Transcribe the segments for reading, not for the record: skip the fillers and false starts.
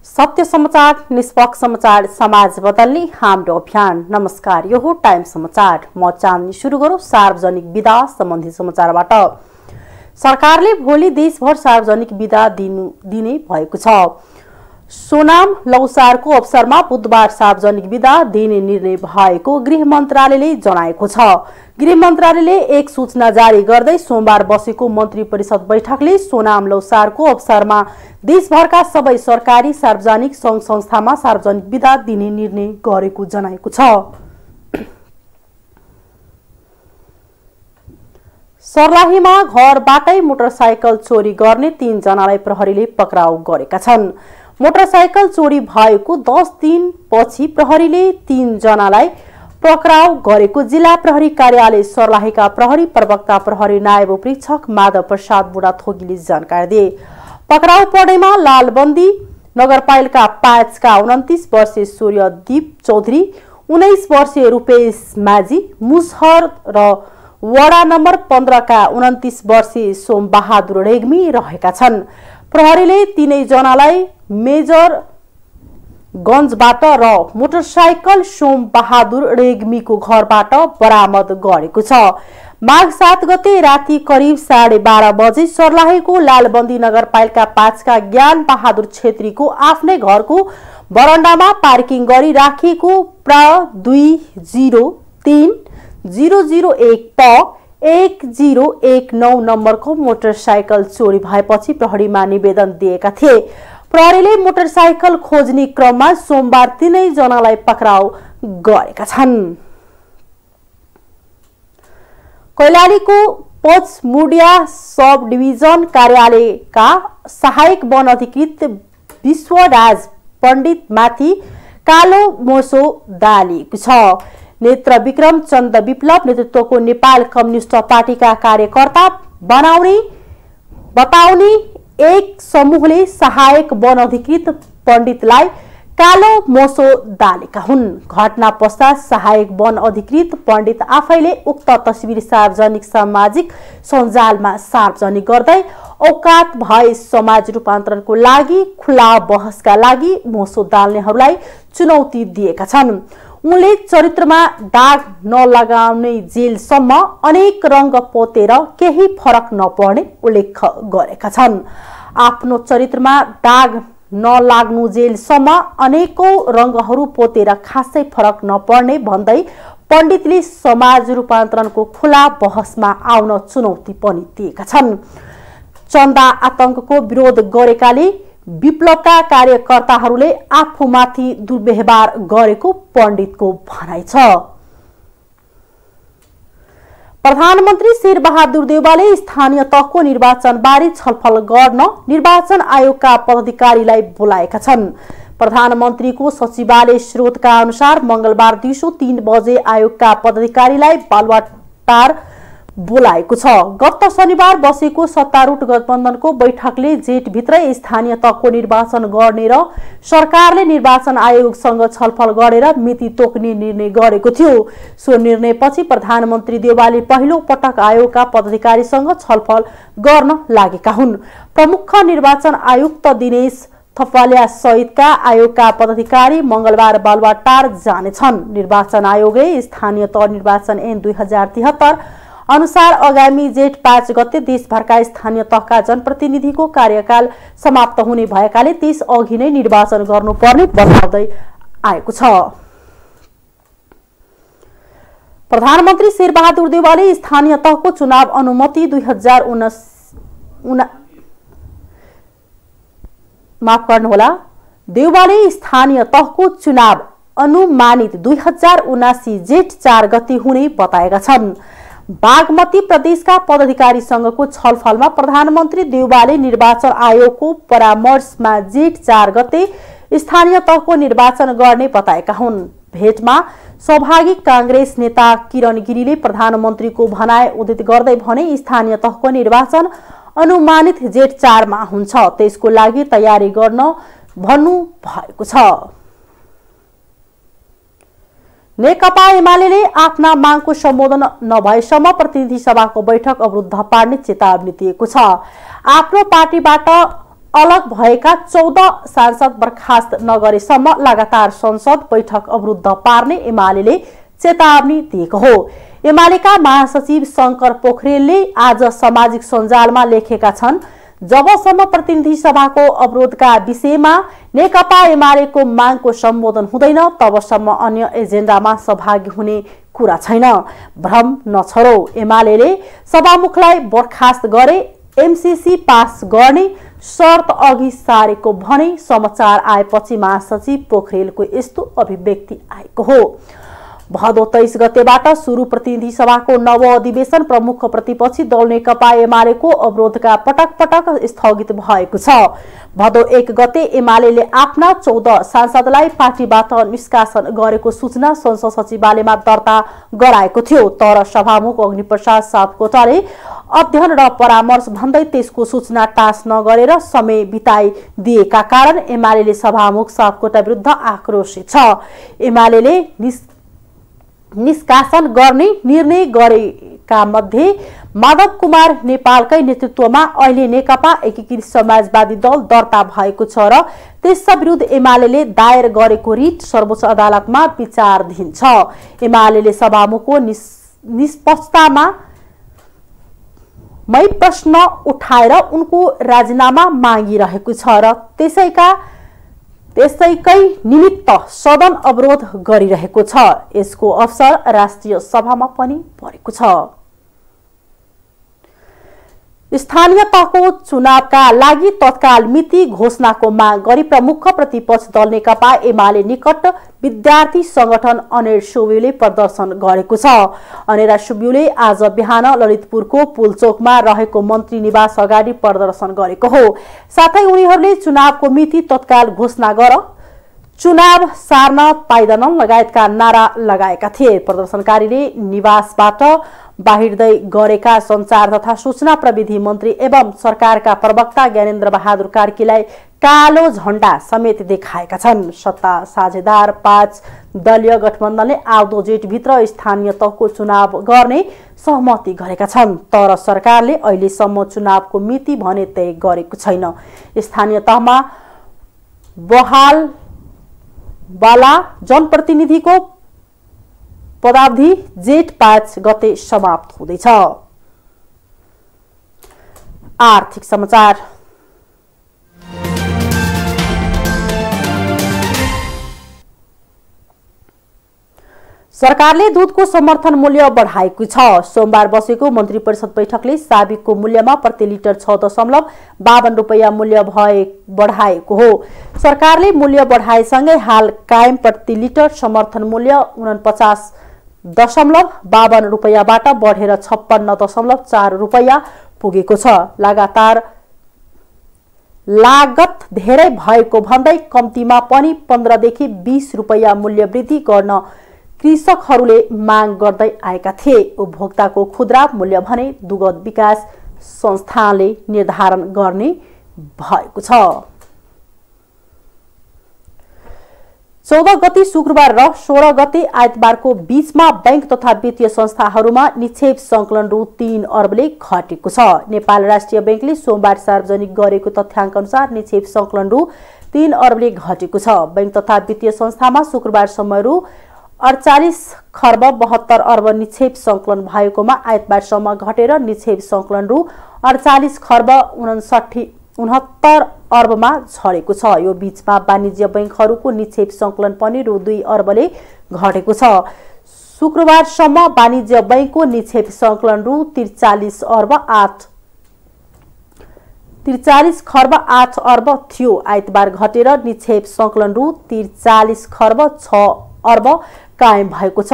सत्य समाचार, निष्पक्ष समाचार, समाज बदल्ने हाम्रो अभियान। नमस्कार, यो हो टाइम समाचार। म चाँदनी। सुरु गरौँ सार्वजनिक बिदा सम्बन्धी समाचारबाट। सरकारले भोलि देशभर सार्वजनिक बिदा दिने भएको छ। सोनाम लौसारको अवसरमा बुधबार सार्वजनिक बिदा दिने निर्णय भएको गृह मन्त्रालयले जनाएको छ। गृह मन्त्रालयले एक सूचना जारी गर्दै सोमबार बसेको मन्त्री परिषद बैठकले सोनाम लौसारको अवसरमा देशभरका सबै सरकारी सार्वजनिक सङ्घ संस्थामा सार्वजनिक बिदा दिने निर्णय गरेको जनाएको छ। सर्लाहीमा घरबाटै मोटरसाइकल चोरी गर्ने 3 जनालाई प्रहरीले पक्राउ गरेका छन्। मोटरसाइकल चोरी भएको 10 दिनपछि प्रहरीले 3 जनालाई पक्राउ गरेको जिल्ला प्रहरी कार्यालय सर्लाहीका प्रहरी प्रवक्ता प्रहरी नायब उपरीक्षक माधव प्रसाद बुढाथोकीले जानकारी दिए। पक्राउ पर्नेमा लालबन्दी नगरपालिका 5 का 29 वर्षीय सूर्यदीप चौधरी, 19 वर्षीय रूपेश माझी मुसहर र वडा नम्बर 15 का 29 वर्षीय सोमबहादुर रेग्मी रहेका छन्। प्रहरीले तीनै जनालाई मेजरगञ्जबाट र मोटरसाइकल सोमबहादुर रेग्मीको घरबाट बरामद गरेको छ। माघ 7 गते राति करिब 12:30 बजे सर्लाहीको लालबन्दी नगरपालिका 5 का ज्ञान बहादुर छेत्रीको आफ्नै घरको बरन्डामा पार्किङ गरी राखिएको प्र 203001 प 1019 नम्बरको मोटरसाइकल चोरी भएपछि प्रहरीमा निवेदन दिएका थिए। प्रहरीले मोटरसाइकल खोज्ने क्रममा सोमबार 3 जनालाई पक्राउ गरेका छन्। कैलालीको पचमुडिया सब डिभिजन कार्यालयका सहायक वन अधिकृत विश्वराज पण्डितमाथि कालो मोसो दालिएको छ। नेत्र विक्रम चन्द विप्लव नेतृत्वको नेपाल कम्युनिस्ट पार्टीका कार्यकर्ता बताउने एक समूहले सहायक वन अधिकृत पण्डितलाई कालो मोसो दालेका हुन्। घटना पश्चात सहायक वन अधिकृत पण्डित आफैले उक्त तस्बिर सार्वजनिक सामाजिक सञ्जालमा सार्वजनिक गर्दै औकात भए समाज रूपान्तरणको लागि खुला बहसका लागि मोसो दाल्नेहरूलाई चुनौती दिएका छन्। उनले चरित्रमा दाग नलगाउने जेलसम्म अनेक रंग पोतेर केही फरक नपर्ने उल्लेख गरेका छन्। आफ्नो चरित्रमा दाग नलाग्नु जेलसम्म अनेकौं रंगहरू पोतेर खासै फरक नपर्ने भन्दै पण्डितले समाज रूपान्तरणको खुला बहसमा आउन चुनौती पनि दिएका छन्। चन्दा आतंकको विरोध गरेकाले विप्लवका कार्यकर्ताहरूले आफूमाथि दुर्व्यवहार गरेको पण्डितको भनाइ छ। प्रधानमन्त्री शेरबहादुर देउवाले स्थानीय तहको निर्वाचनबारे छलफल गर्न निर्वाचन आयोगका पदाधिकारीलाई बोलाएका छन्। प्रधानमन्त्रीको सचिवालय स्रोतका अनुसार मंगलबार दिउँसो 3 बजे आयोगका पदाधिकारीलाई बालुवाटार बोलाएको छ। गत शनिबार बसेको सत्तारूढ गठबन्धनको बैठकले जेठभित्रै स्थानीय तहको निर्वाचन गर्ने र सरकारले निर्वाचन आयोगसँग छलफल गरेर मिति तोक्ने निर्णय गरेको थियो। सो निर्णयपछि प्रधानमन्त्री देउवाले पहिलो पटक आयोगका पदाधिकारीसँग छलफल गर्न लागेका हुन्। प्रमुख निर्वाचन आयुक्त दिनेश थपलिया सहितका आयोगका पदाधिकारी मंगलबार बालुवाटार जानेछन्। निर्वाचन आयोगले स्थानीय तह निर्वाचन ऐन 2073 अनुसार आगामी जेठ 5 गते देशभरका स्थानीय तहका जनप्रतिनिधिको कार्यकाल समाप्त हुने भएकाले त्यस अघि नै निर्वाचन गर्नुपर्ने बताउँदै आएको छ। प्रधानमन्त्री शेरबहादुर देउवाले स्थानीय तहको चुनाव अनुमति देउवाले स्थानीय तहको चुनाव अनुमानित 2079 जेठ 4 गते हुने बताएका छन्। बागमती प्रदेशका पदाधिकारीसँगको छलफलमा प्रधानमन्त्री देउवाले निर्वाचन आयोगको परामर्शमा जेठ 4 गते स्थानीय तहको निर्वाचन गर्ने बताएका हुन्। भेटमा सहभागी कांग्रेस नेता किरण गिरीले प्रधानमन्त्रीको भनाइ उद्धृत गर्दै भने स्थानीय तहको निर्वाचन अनुमानित जेठ 4 मा हुन्छ, त्यसको लागि तयारी गर्न भन्नु भएको छ। नेकपा एमाले आफ्ना मागको सम्बोधन नभएसम्म प्रतिनिधि सभाको बैठक अवरुद्ध पार्ने चेतावनी दिएको छ। आफ्नो पार्टीबाट अलग भएका 14 सांसद बर्खास्त नगरेसम्म लगातार संसद बैठक अवरुद्ध पार्ने एमाले चेतावनी दिएको हो। एमालेका महासचिव शंकर पोखरेलले आज सामाजिक सञ्जालमा लेखेका छन्, जबसम्म प्रतिनिधि सभाको अवरोधका विषयमा नेकपा एमालेको मागको सम्बोधन हुँदैन तबसम्म अन्य एजेन्डामा सहभागी हुने कुरा छैन। भ्रम नछरो, एमाले सभामुखलाई बर्खास्त गरे एमसीसी पास गर्ने शर्त अघि सारेको भने समाचार आएपछि महासचिव पोखरेलको यस्तो अभिव्यक्ति आएको हो। भदौ 23 गतेबाट सुरु प्रतिनिधि सभाको नव अधिवेशन प्रमुख प्रतिपक्षी दल नेकपा एमालेको अवरोधका पटक पटक स्थगित भएको छ। भदौ 1 गते एमाले आफ्ना 14 सांसदलाई पार्टीबाट निष्कासन गरेको सूचना संसद सचिवालयमा दर्ता गराएको थियो, तर सभामुख अग्निप्रसाद सापकोटाले अध्ययन र परामर्श भन्दै त्यसको सूचना टाँस नगरेर समय बिताइदिएका कारण एमाले सभामुख सापकोटा विरुद्ध आक्रोशित छ। एमाले निष्कासन गर्ने निर्णय गरेका मध्ये माधव कुमार नेपालकै नेतृत्वमा अहिले नेकपा एकीकृत समाजवादी दल दर्ता भएको छ र त्यस विरुद्ध एमाले दायर गरेको रिट सर्वोच्च अदालतमा विचाराधीन छ। एमाले सभामुखको निष्पक्षतामा मै प्रश्न उठाएर उनको राजीनामा मागिरहेको छ र त्यसैकै निमित्त सदन अवरोध गरिरहेको छ। यसको अवसर राष्ट्रिय सभामा पनि परेको छ। स्थानीय तहको चुनावका लागि तत्काल मिति घोषणाको माग गरी प्रमुख प्रतिपक्ष दल नेकपा एमाले निकट विद्यार्थी संगठन अनेर सुब्युले प्रदर्शन गरेको छ। अनेरा सुब्युले आज बिहान ललितपुरको पुलचोकमा रहेको मन्त्री निवास अगाडि प्रदर्शन गरेको हो। साथै उनीहरूले चुनावको मिति तत्काल घोषणा गर, चुनाव सार्न पाइदैनन् लगायतका नारा लगाएका थिए। प्रदर्शनकारीले निवासबाट बाहिर्दै गरेका सञ्चार तथा सूचना प्रविधि मन्त्री एवं सरकारका प्रवक्ता ज्ञानेन्द्र बहादुर कार्कीलाई कालो झण्डा समेत देखाएका छन्। सत्ता साझेदार 5 दलीय गठबन्धनले आउँदो जेठभित्र स्थानीय तहको चुनाव गर्ने सहमति गरेका छन्, तर सरकारले अहिलेसम्म चुनावको मिति भने तय गरेको छैन। स्थानीय तहमा बहाल वाला जनप्रतिनिधिको पदावधि जेठ 5 गते समाप्त हुँदैछ। आर्थिक समाचार। सरकारले दूधको समर्थन मूल्य बढाएको छ। सोमबार बसेको मन्त्री परिषद बैठकले साबिकको मूल्यमा प्रति लिटर 6.52 रुपैयाँ मूल्य बढाएको हो। सरकारले मूल्य बढाएसँगै हाल कायम प्रति लिटर समर्थन मूल्य 49.52 रुपैयाँबाट बढेर 56.4 रुपैयाँ पुगेको छ। लगातार लागत धेरै भएको भन्दै कम्तीमा पनि 15 देखि 20 रुपैयाँ मूल्य वृद्धि गर्न कृषकहरूले माग गर्दै आएका थिए। उपभोक्ताको खुद्रा मूल्य भने दुग्ध विकास संस्थाले निर्धारण गर्ने भएको छ। 14 गते शुक्रबार र 16 गते आइतबारको बीचमा बैंक तथा वित्तीय संस्थाहरूमा निक्षेप संकलन रु 3 अर्बले घटेको छ। नेपाल राष्ट्रिय बैंकले सोमबार सार्वजनिक गरेको तथ्याङ्क अनुसार निक्षेप संकलन रु 3 अर्बले घटेको छ। बैंक तथा वित्तीय संस्थामा शुक्रबारसम्म रु 48 खर्ब 72 अर्ब निक्षेप संकलन भएकोमा आइतबारसम्म घटेर निक्षेप संकलन रु 48 खर्ब 69 अर्बमा झरेको छ। यो बीचमा वाणिज्य बैंकहरूको निक्षेप संकलन पनि रु 2 अर्बले घटेको छ। शुक्रबारसम्म वाणिज्य बैंकको निक्षेप संकलन रु 43 खर्ब 8 अर्ब थियो। आइतबार घटेर निक्षेप संकलन रु 43 खर्ब 6 अर्ब कायम भएको छ,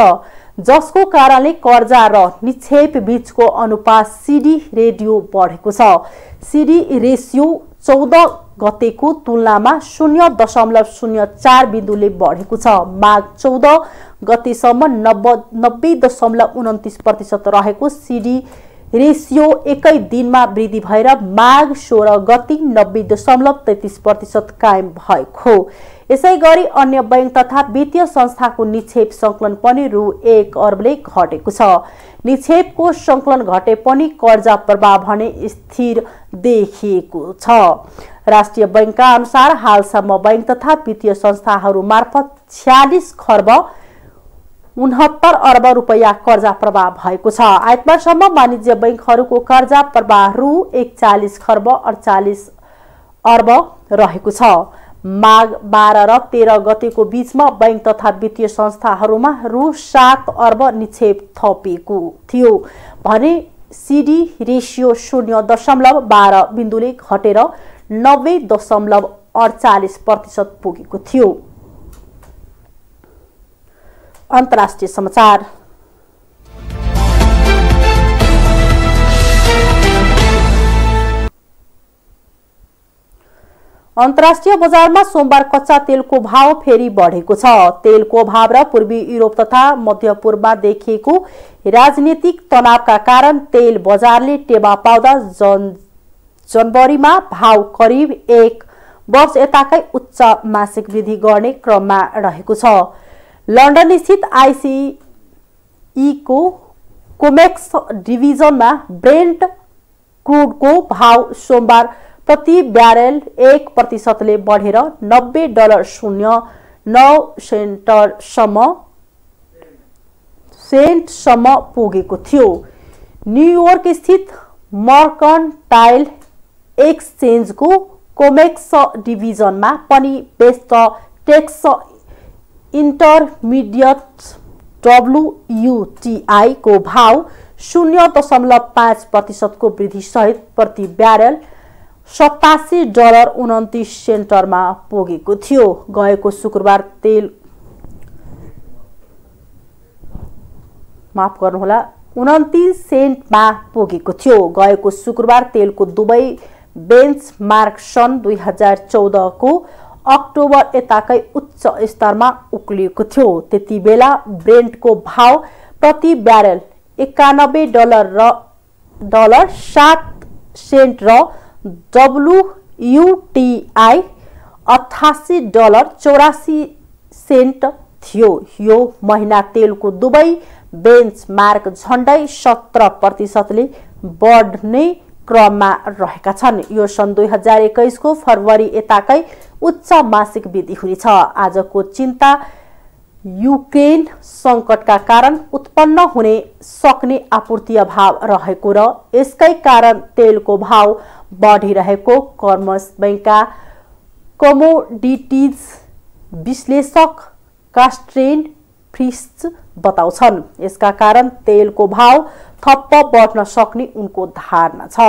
जसको कारणले कर्जा र निक्षेप बीचको अनुपात सीडी रेडियो बढेको छ। सीडी रेसियो 14 गतेको तुलनामा 0.04 बिन्दुले बढेको छ। माघ 14 गतेसम्म 90.29% रहेको सीडी रेसियो एकै दिनमा वृद्धि भएर माघ 16 गति 90.33% कायम भएको हो। यसै गरी अन्य बैंक तथा वित्तीय संस्थाको निक्षेप संकलन पनि रु 1 अर्बले घटेको छ। निक्षेपको संकलन घटे पनि कर्जा प्रवाह भने स्थिर देखिएको छ। राष्ट्रिय बैंकका अनुसार हालसम्म बैंक तथा वित्तीय संस्थाहरू मार्फत 46 खर्ब 69 अर्ब रुपैयाँ कर्जा प्रवाह भएको छ। आइतबारसम्म वाणिज्य बैंकहरूको कर्जा प्रवाह रु 41 खर्ब 48 अर्ब रहेको छ। माघ 12 र 13 गतेको बीचमा बैंक तथा वित्तीय संस्थाहरूमा रु 7 अर्ब निक्षेप थपिएको थियो भने सीडी रेसियो 0.12 बिन्दुले घटेर 90.48% पुगेको थियो। अन्तर्राष्ट्रिय समाचार। अन्तर्राष्ट्रिय बजारमा सोमबार कच्चा तेलको भाव फेरि बढेको छ। तेलको भाव र पूर्वी युरोप तथा मध्यपूर्वमा देखिएको राजनीतिक तनावका कारण तेल बजारले टेवा पाउँदा जनवरीमा भाव करिब 1 वर्ष यताकै उच्च मासिक वृद्धि गर्ने क्रममा रहेको छ। लन्डन स्थित आईसीई को कोमेक्स डिभिजनमा ब्रेन्ट क्रुडको भाव सोमबार प्रति ब्यारेल 1% ले बढेर $90.09 सेन्टसम्म पुगेको थियो। न्युयोर्क स्थित मर्कन्टाइल एक्सचेन्जको कोमेक्स डिभिजनमा पनि बेस्ट टेक्स इन्टरमिडिएट WTI को भाव 0.5% को वृद्धि सहित प्रति ब्यारेल $87.29 मा पुगेको थियो। गएको शुक्रबार तेल 29 सेन्टमा पुगेको थियो। गएको शुक्रबार तेलको दुबई बेन्चमार्क सन् 2014 को अक्टोबर यताकै उच्च स्तरमा उक्लिएको थियो। त्यति बेला ब्रेन्टको भाव प्रति ब्यारेल $91.07 र WTI $88.84 थियो। यो महिना तेलको दुबई बेन्चमार्क झण्डै 17% ले बढ्ने क्रममा रहेका छन्। यो सन् 2021 को फरवरी यताकै उच्च मासिक वृद्धि हुनेछ। आजको चिन्ता युक्रेन संकटका कारण उत्पन्न हुने सक्ने आपूर्ति अभाव रहेको र यसकै कारण तेलको भाव बढिरहेको कर्मस बैंकका कमोडिटीज विश्लेषक कास्ट्रेन फ्रिस बताउँछन्। यसका कारण तेलको भाव थप्प बढ्न सक्ने उनको धारणा छ।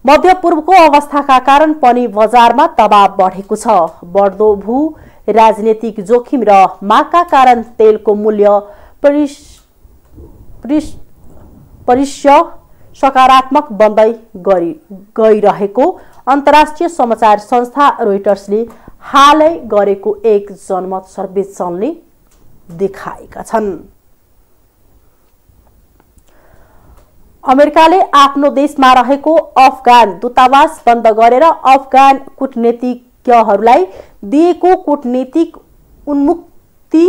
मध्यपूर्वको अवस्थाका कारण पनि बजारमा दबाव बढेको छ। बढ्दो भू राजनीतिक जोखिम र मागका कारण तेलको मूल्य परिष्य सकारात्मक बन्दै गइरहेको अन्तर्राष्ट्रिय समाचार संस्था रोइटर्सले हालै गरेको एक जनमत सर्वेक्षणले देखाएका छन्। अमेरिकाले आफ्नो देशमा रहेको अफगान दूतावास बन्द गरेर अफगान कूटनीतिज्ञहरूलाई दिएको कूटनीतिक उन्मुक्ति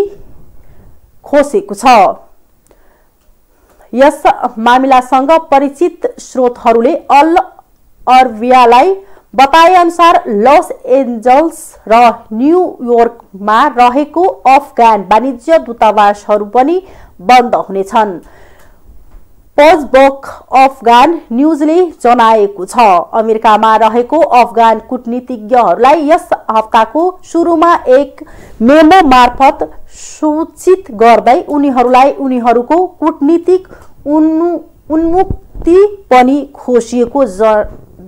खोसेको छ। यस मामिलासँग परिचित स्रोतहरूले अल अरबियालाई बताए अनुसार लस एन्जल्स र न्युयोर्कमा रहेको अफगान वाणिज्य दूतावासहरू पनि बन्द हुनेछन्। पोजबोक अफगान न्युजले जनाएको छ। अमेरिकामा रहेको अफगान कूटनीतिज्ञहरूलाई यस हप्ताको सुरुमा एक मेमो मार्फत सूचित गर्दै उनीहरूलाई उनीहरूको कूटनीतिक उन्मुक्ति पनि खोसिएको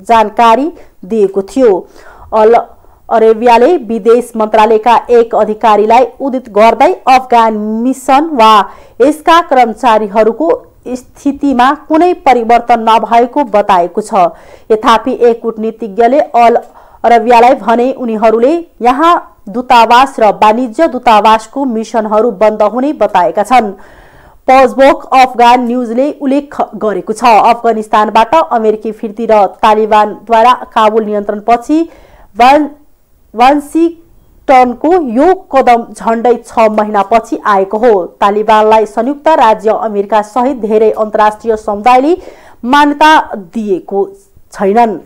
जानकारी दिएको थियो। अल अरेबियाले विदेश मन्त्रालयका एक अधिकारीलाई उद्धृत गर्दै अफगान मिसन वा यसका कर्मचारीहरूको स्थितिमा कुनै परिवर्तन नभएको बताएको छ। यद्यपि एक कूटनीतिज्ञले अल अरबियालाई भने उनीहरूले यहाँ दूतावास र वाणिज्य दूतावासको मिसनहरू बन्द हुने बताएका छन्। पजबोक अफगान न्यूजले उल्लेख गरेको छ। अफगानिस्तानबाट अमेरिकी फिर्ती र तालिबानद्वारा काबुल नियन्त्रणपछि वाशिंगटनको यो कदम झण्डै 6 महिनापछि आएको हो। तालिबानलाई संयुक्त राज्य अमेरिका सहित धेरै अन्तर्राष्ट्रिय समुदायले मान्यता दिएको छैनन्।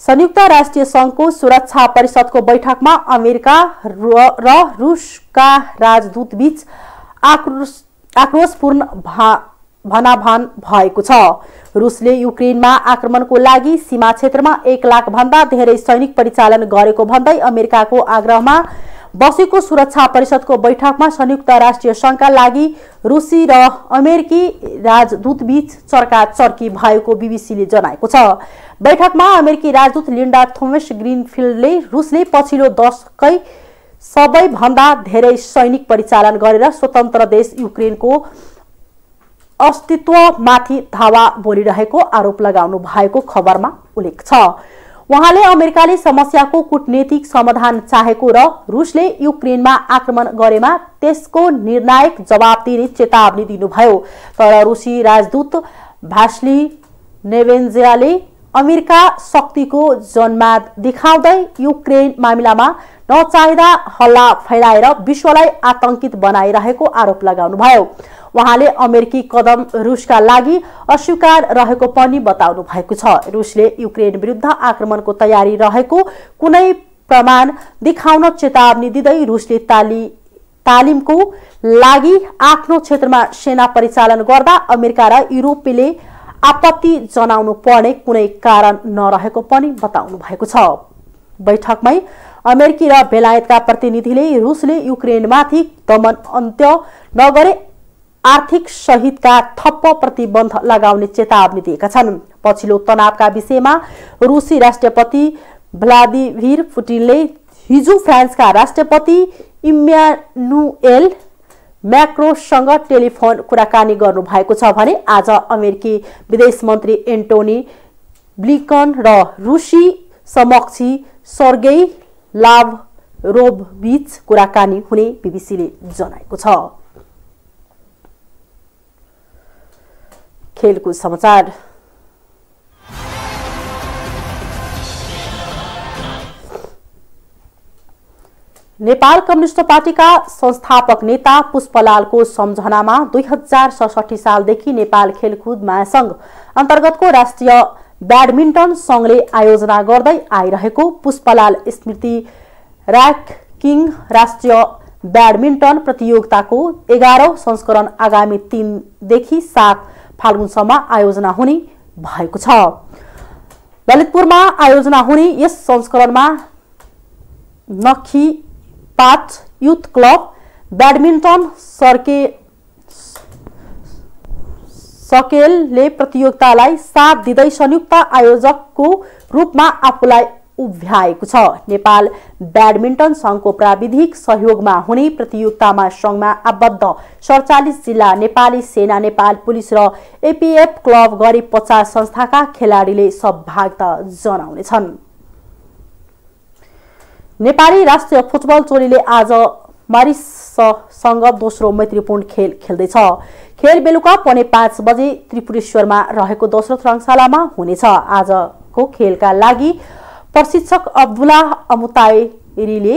संयुक्त राष्ट्रिय संघको सुरक्षा परिषदको बैठकमा अमेरिका र रुसका राजदूत बीच आक्रोशपूर्ण भनाभान भएको छ। रुसले युक्रेनमा आक्रमणको लागि सीमा क्षेत्रमा 1 लाख भन्दा धेरै सैनिक परिचालन गरेको भन्दै अमेरिकाको आग्रहमा बसेको सुरक्षा परिषदको बैठकमा संयुक्त राष्ट्रिय संघका लागि रुसी र अमेरिकी राजदूत बीच चर्काचर्की भएको बीबीसीले जनाएको छ। बैठकमा अमेरिकी राजदूत लिन्डा थोमस ग्रीनफिल्डले रुसले पछिल्लो दशकै सबैभन्दा धेरै सैनिक परिचालन गरेर स्वतन्त्र देश युक्रेनको अस्तित्वमाथि धावा बोलिरहेको आरोप लगाउनु भएको खबरमा उल्लेख छ। उहाँले अमेरिकाले समस्याको कूटनीतिक समाधान चाहेको र रुसले युक्रेनमा आक्रमण गरेमा त्यसको निर्णायक जवाब दिने चेतावनी दिनुभयो। तर रुसी राजदूत भास्ली नेवेन्जियाले अमेरिका शक्तिको जन्माद देखाउँदै युक्रेन मामिलामा नचाहिँदा हल्ला फैलाएर विश्वलाई आतंकित बनाइरहेको आरोप लगाउनुभयो। उहाँले अमेरिकी कदम रुसका लागि अस्वीकार रहेको पनि बताउनु भएको छ। रुसले युक्रेन विरुद्ध आक्रमणको तयारी रहेको कुनै प्रमाण देखाउन चेतावनी दिँदै रुसले तालिमको लागि आफ्नो क्षेत्रमा सेना परिचालन गर्दा अमेरिका र युरोपले आपत्ति जनाउनु पर्ने कुनै कारण नरहेको पनि बताउनु भएको छ। बैठकमै अमेरिकी र बेलायतका प्रतिनिधिले रुसले युक्रेनमाथि दमन अन्त्य नगरे आर्थिक सहितका थप्प प्रतिबन्ध लगाउने चेतावनी दिएका छन्। पछिल्लो तनावका विषयमा रुसी राष्ट्रपति भ्लादिमिर पुटिनले हिजो फ्रान्सका राष्ट्रपति इम्यानुएल म्याक्रोसँग टेलिफोन कुराकानी गर्नु भएको छ भने आज अमेरिकी विदेश मन्त्री एन्टोनी ब्लिकन र रुसी समकक्षी सर्गेई लाभरोभबिच कुराकानी हुने बीबीसीले जनाएको छ। खेलकुद समाचार। नेपाल कम्युनिस्ट पार्टीका संस्थापक नेता पुष्पलालको सम्झनामा 2067 सालदेखि नेपाल खेलकुद महासंघ अन्तर्गतको राष्ट्रिय ब्याडमिन्टन संघले आयोजना गर्दै आइरहेको पुष्पलाल स्मृति र्याङ्किङ राष्ट्रिय ब्याडमिन्टन प्रतियोगिताको 11औं संस्करण आगामी 3 देखि 7 फाल्गुनसम्म आयोजना हुने भएको छ। ललितपुरमा आयोजना हुने यस संस्करणमा नखीपाट युथ क्लब ब्याडमिन्टन सकेलले प्रतियोगितालाई साथ दिँदै संयुक्त आयोजकको रूपमा आफूलाई उभ्याएको छ। नेपाल ब्याडमिन्टन संघको प्राविधिक सहयोगमा हुने प्रतियोगितामा संघमा आबद्ध 47 जिल्ला, नेपाली सेना, नेपाल पुलिस र एपीएफ क्लब गरी 50 संस्थाका खेलाडीले सहभागिता जनाउनेछन्। नेपाली राष्ट्रिय फुटबल टोलीले आज मरिससँग दोस्रो मैत्रीपूर्ण खेल खेल्दैछ। खेल बेलुका 5:45 बजे त्रिपुरेश्वरमा रहेको दोस्रो रङशालामा हुनेछ। आजको खेलका लागि प्रशिक्षक अब्दुल्ला अमुताइरीले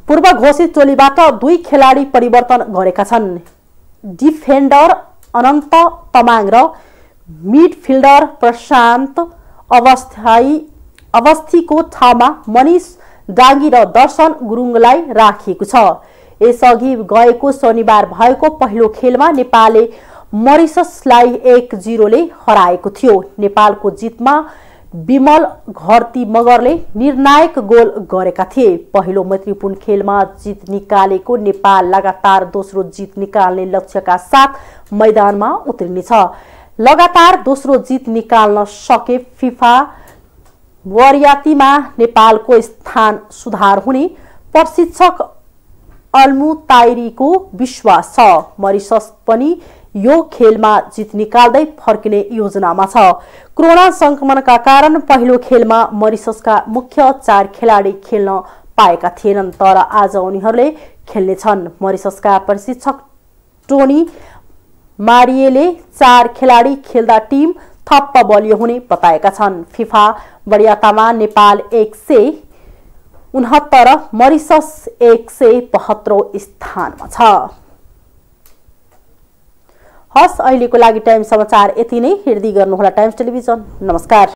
पूर्व घोषित टोलीबाट 2 खेलाडी परिवर्तन गरेका छन्। डिफेन्डर अनन्त तमाङ र मिडफिल्डर प्रशान्त अवस्थीको ठाउँमा मनिष डाङ्गी र दर्शन गुरुङलाई राखिएको छ। यसअघि गएको शनिबार भएको पहिलो खेलमा नेपालले मरिससलाई 1-0ले हराएको थियो। नेपालको जितमा विमल घरती मगरले निर्णायक गोल गरेका थिए। पहिलो मैत्रीपूर्ण खेलमा जित निकालेको नेपाल लगातार दोस्रो जित निकाल्ने लक्ष्यका साथ मैदानमा उत्रिनेछ। लगातार दोस्रो जित निकाल्न सके फिफा वरियातीमा नेपालको स्थान सुधार हुने प्रशिक्षक अल्मुताइरीको विश्वास छ। मरिसस पनि यो खेलमा जित निकाल्दै फर्किने योजनामा छ। कोरोना संक्रमणका कारण पहिलो खेलमा मरिससका मुख्य 4 खेलाडी खेल्न पाएका थिएनन्, तर आज उनीहरूले खेल्नेछन्। मरिससका प्रशिक्षक टोनी मारिएले 4 खेलाडी खेल्दा टिम थप बलियो हुने बताएका छन्। फिफा वरियतामा नेपाल 169, मरिसस 172 स्थानमा छ। हस्, अहिलेको लागि टाइम समाचार यति नै। हेर्दै गर्नुहोला टाइम्स टेलिभिजन। नमस्कार।